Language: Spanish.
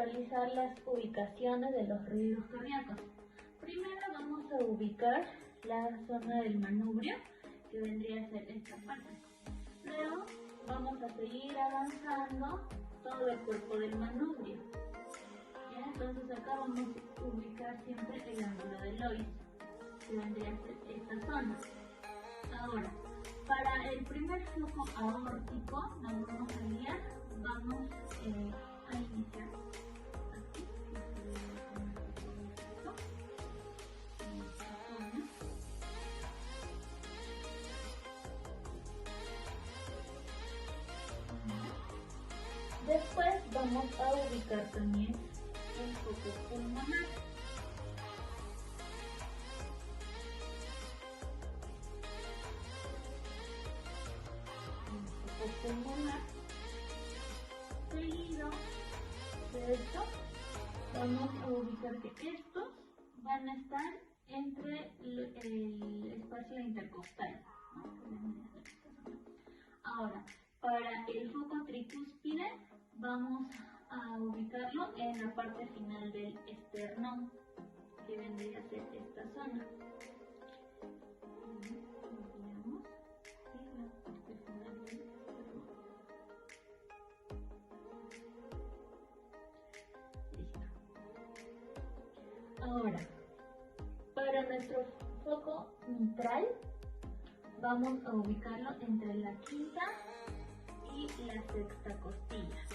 realizar las ubicaciones de los ruidos cardíacos. Primero vamos a ubicar la zona del manubrio, que vendría a ser esta parte. Luego vamos a seguir avanzando todo el cuerpo del manubrio. ¿Ya? Entonces acá vamos a ubicar siempre el ángulo de Lois, que vendría a ser esta zona. Ahora, para el primer flujo aórtico, nos vamos a guiar, vamos a iniciar aquí. Después vamos a ubicar también el foco pulmonar. Pulmonar. Seguido de esto, vamos a ubicar que estos van a estar entre el espacio intercostal, ¿no? Ahora, para el foco tricúspide, vamos a ubicarlo en la parte final del esternón, que vendría a ser esta zona. Ahora, para nuestro foco mitral, vamos a ubicarlo entre la quinta y la sexta costilla.